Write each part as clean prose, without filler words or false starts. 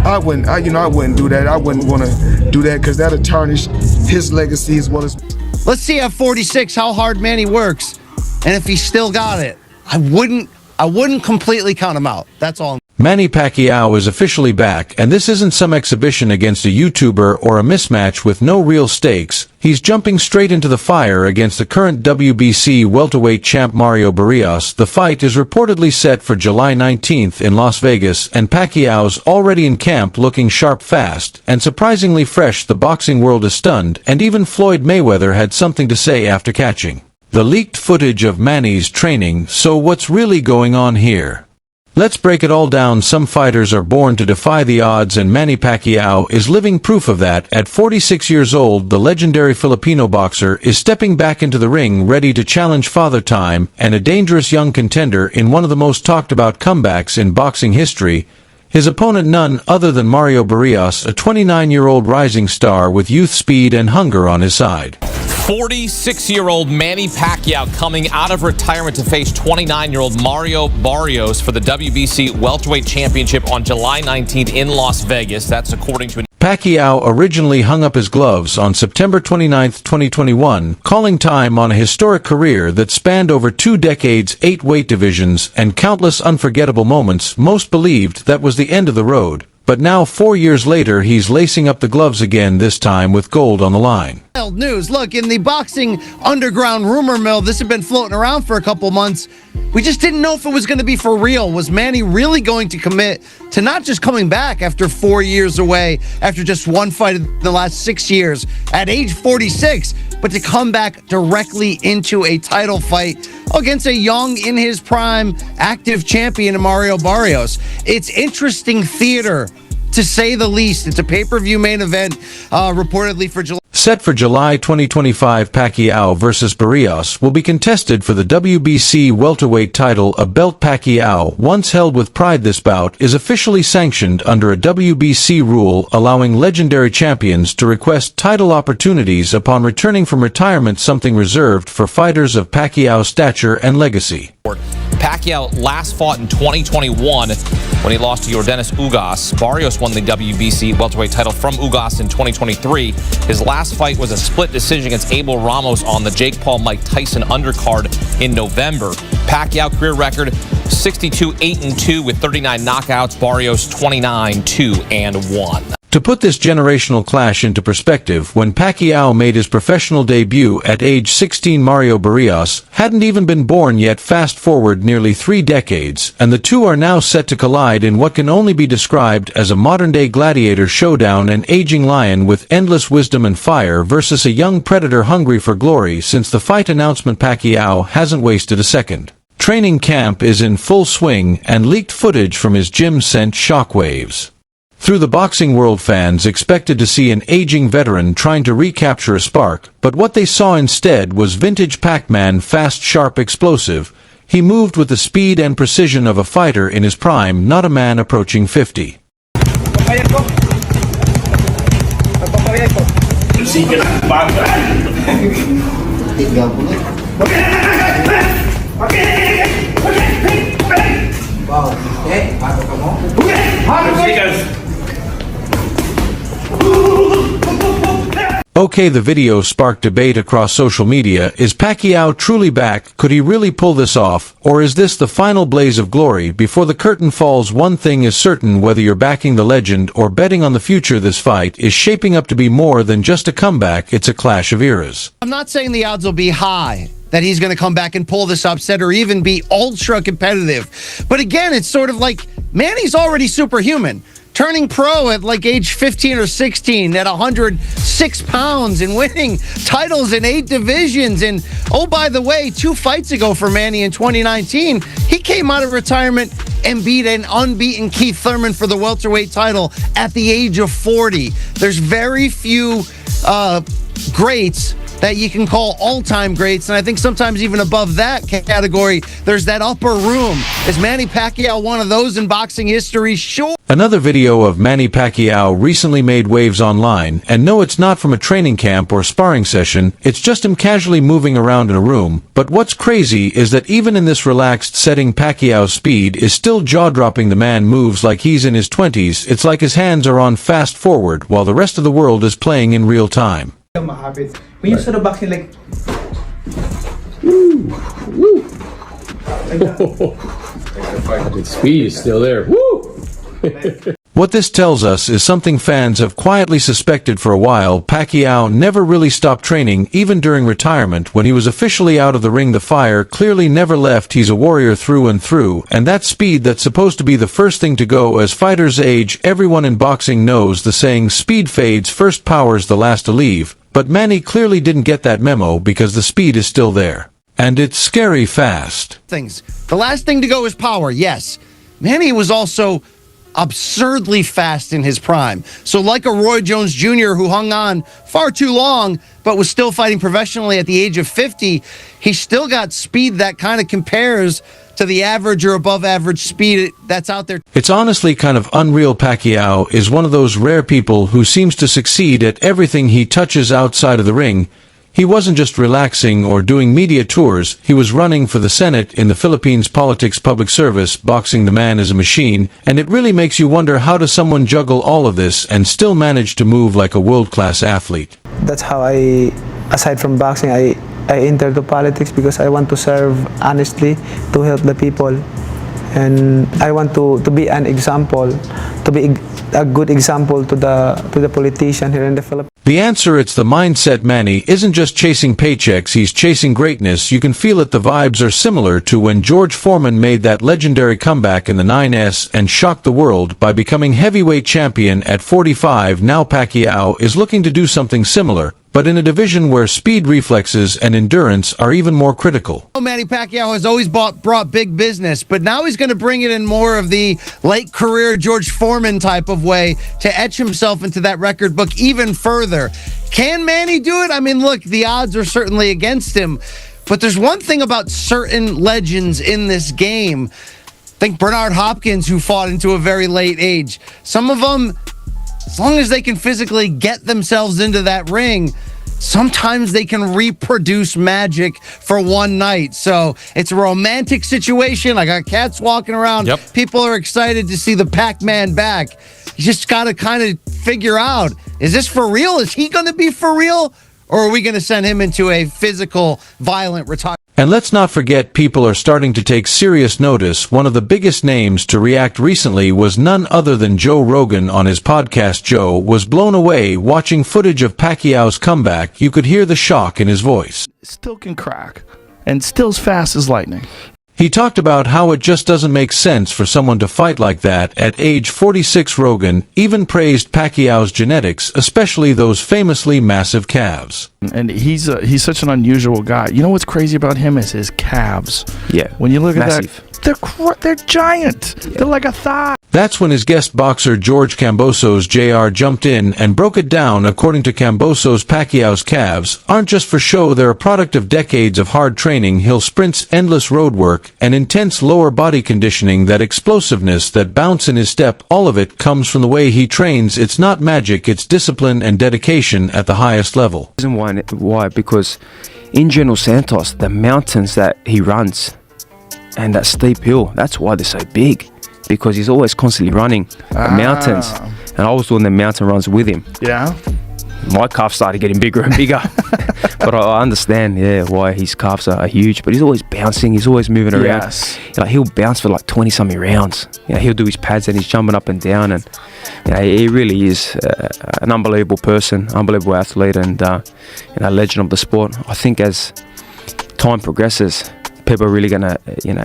I wouldn't do that. I wouldn't want to do that because that'll tarnish his legacy as well as. Let's see at 46 how hard Manny works, and if he still got it. I wouldn't completely count him out. That's all. Manny Pacquiao is officially back, and this isn't some exhibition against a YouTuber or a mismatch with no real stakes. He's jumping straight into the fire against the current WBC welterweight champ Mario Barrios. The fight is reportedly set for July 19th in Las Vegas, and Pacquiao's already in camp looking sharp fast, and surprisingly fresh. The boxing world is stunned, and even Floyd Mayweather had something to say after catching the leaked footage of Manny's training. So what's really going on here? Let's break it all down. Some fighters are born to defy the odds, and Manny Pacquiao is living proof of that. At 46 years old, the legendary Filipino boxer is stepping back into the ring, ready to challenge Father Time, and a dangerous young contender in one of the most talked about comebacks in boxing history. His opponent none other than Mario Barrios, a 29-year-old rising star with youth, speed, and hunger on his side. 46-year-old Manny Pacquiao coming out of retirement to face 29-year-old Mario Barrios for the WBC welterweight championship on July 19th in Las Vegas. That's according to Pacquiao originally hung up his gloves on September 29, 2021, calling time on a historic career that spanned over 2 decades, 8 weight divisions, and countless unforgettable moments. Most believed that was the end of the road. But now, 4 years later, he's lacing up the gloves again, this time with gold on the line. Wild news. Look, in the boxing underground rumor mill, this had been floating around for a couple months. We just didn't know if it was going to be for real. Was Manny really going to commit to not just coming back after 4 years away, after just one fight in the last 6 years, at age 46, but to come back directly into a title fight against a young, in his prime, active champion, Mario Barrios? It's interesting theater, to say the least. It's a pay-per-view main event, reportedly for July. Set for July 2025, Pacquiao versus Barrios will be contested for the WBC welterweight title, a belt Pacquiao once held with pride. This bout is officially sanctioned under a WBC rule allowing legendary champions to request title opportunities upon returning from retirement, something reserved for fighters of Pacquiao's stature and legacy. Pacquiao last fought in 2021 when he lost to Yordenis Ugas. Barrios won the WBC welterweight title from Ugas in 2023. His last fight was a split decision against Abel Ramos on the Jake Paul-Mike Tyson undercard in November. Pacquiao career record 62-8-2 with 39 knockouts. Barrios 29-2-1. To put this generational clash into perspective, when Pacquiao made his professional debut at age 16, Mario Barrios hadn't even been born yet. Fast forward nearly 3 decades, and the two are now set to collide in what can only be described as a modern-day gladiator showdown, an aging lion with endless wisdom and fire versus a young predator hungry for glory. Since the fight announcement, Pacquiao hasn't wasted a second. Training camp is in full swing, and leaked footage from his gym sent shockwaves through the boxing world. Fans expected to see an aging veteran trying to recapture a spark, but what they saw instead was vintage PacMan, fast, sharp, explosive. He moved with the speed and precision of a fighter in his prime, not a man approaching 50. Okay, the video sparked debate across social media. Is Pacquiao truly back? Could he really pull this off? Or is this the final blaze of glory before the curtain falls? One thing is certain, whether you're backing the legend or betting on the future, this fight is shaping up to be more than just a comeback. It's a clash of eras. I'm not saying the odds will be high that he's going to come back and pull this upset or even be ultra competitive. But again, it's sort of like Manny's already superhuman. Turning pro at like age 15 or 16 at 106 pounds and winning titles in 8 divisions. And oh, by the way, 2 fights ago for Manny in 2019, he came out of retirement and beat an unbeaten Keith Thurman for the welterweight title at the age of 40. There's very few greats that you can call all-time greats, and I think sometimes even above that category, there's that upper room. Is Manny Pacquiao one of those in boxing history? Sure. Another video of Manny Pacquiao recently made waves online, and no, it's not from a training camp or sparring session, it's just him casually moving around in a room. But what's crazy is that even in this relaxed setting, Pacquiao's speed is still jaw-dropping. The man moves like he's in his 20s. It's like his hands are on fast forward while the rest of the world is playing in real time. When you start boxing, like, woo, woo, like that. The speed is still there. Woo! What this tells us is something fans have quietly suspected for a while. Pacquiao never really stopped training, even during retirement. When he was officially out of the ring, the fire clearly never left. He's a warrior through and through, and that speed that's supposed to be the first thing to go as fighters age. Everyone in boxing knows the saying, speed fades, first power's the last to leave. But Manny clearly didn't get that memo, because the speed is still there. And it's scary fast. The last thing to go is power, yes. Manny was also absurdly fast in his prime. So like a Roy Jones Jr. who hung on far too long, but was still fighting professionally at the age of 50, he still got speed that kind of compares to the average or above average speed that's out there. It's honestly kind of unreal. Pacquiao is one of those rare people who seems to succeed at everything he touches outside of the ring. He wasn't just relaxing or doing media tours, he was running for the Senate in the Philippines, politics, public service. Boxing, the man is a machine, and it really makes you wonder, how does someone juggle all of this and still manage to move like a world-class athlete? That's how aside from boxing, I entered the politics because I want to serve honestly, to help the people. And I want to be an example, to be a good example to the politician here in the Philippines. The answer, it's the mindset. Manny isn't just chasing paychecks, he's chasing greatness. You can feel it. The vibes are similar to when George Foreman made that legendary comeback in the 9S and shocked the world by becoming heavyweight champion at 45. Now Pacquiao is looking to do something similar, but in a division where speed, reflexes, and endurance are even more critical. Manny Pacquiao has always brought big business, but now he's going to bring it in more of the late career George Foreman type of way to etch himself into that record book even further. Can Manny do it? I mean, look, the odds are certainly against him, but there's one thing about certain legends in this game. Think Bernard Hopkins, who fought into a very late age. Some of them, as long as they can physically get themselves into that ring, sometimes they can reproduce magic for one night. So it's a romantic situation. I got cats walking around. Yep. People are excited to see the PacMan back. You just got to kind of figure out, is this for real? Is he going to be for real? Or are we going to send him into a physical, violent retirement? And let's not forget, people are starting to take serious notice. One of the biggest names to react recently was none other than Joe Rogan on his podcast. Joe was blown away watching footage of Pacquiao's comeback. You could hear the shock in his voice. Still can crack, and still as fast as lightning. He talked about how it just doesn't make sense for someone to fight like that at age 46. Rogan even praised Pacquiao's genetics, especially those famously massive calves. And he's such an unusual guy. You know what's crazy about him is his calves. Yeah. When you look massive. at that, they're giant. Yeah. They're like a thigh. That's when his guest boxer George Kambosos Jr. jumped in and broke it down. According to Kambosos, Pacquiao's calves aren't just for show, they're a product of decades of hard training. Hill sprints, endless road work, and intense lower body conditioning. That explosiveness, that bounce in his step, all of it comes from the way he trains. It's not magic, it's discipline and dedication at the highest level. Reason why? Because in General Santos, the mountains that he runs and that steep hill, that's why they're so big. Because he's always constantly running the mountains, and I was doing the mountain runs with him. Yeah. My calves started getting bigger and bigger, but I understand, why his calves are huge. But he's always bouncing, he's always moving around. Yes. Like, he'll bounce for like 20-something rounds. He'll do his pads and he's jumping up and down, and he really is an unbelievable person, unbelievable athlete, and a legend of the sport. I think as time progresses, people are really gonna,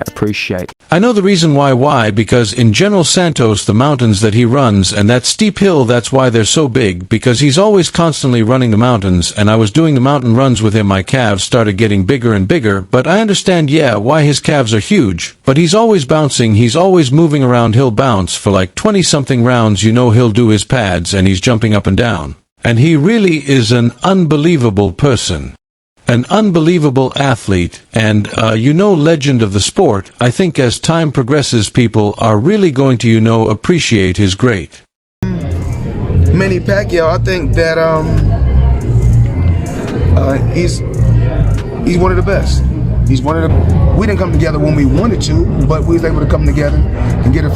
appreciate. I know the reason why, because in General Santos, the mountains that he runs and that steep hill, that's why they're so big, because he's always constantly running the mountains. And I was doing the mountain runs with him, my calves started getting bigger and bigger, but I understand, why his calves are huge. But he's always bouncing, he's always moving around. He'll bounce for like 20-something rounds, he'll do his pads and he's jumping up and down. And he really is an unbelievable person. An unbelievable athlete and, legend of the sport. I think as time progresses, people are really going to, appreciate his great. Manny Pacquiao, I think that he's one of the best. He's one of the. We didn't come together when we wanted to, but we was able to come together and get a.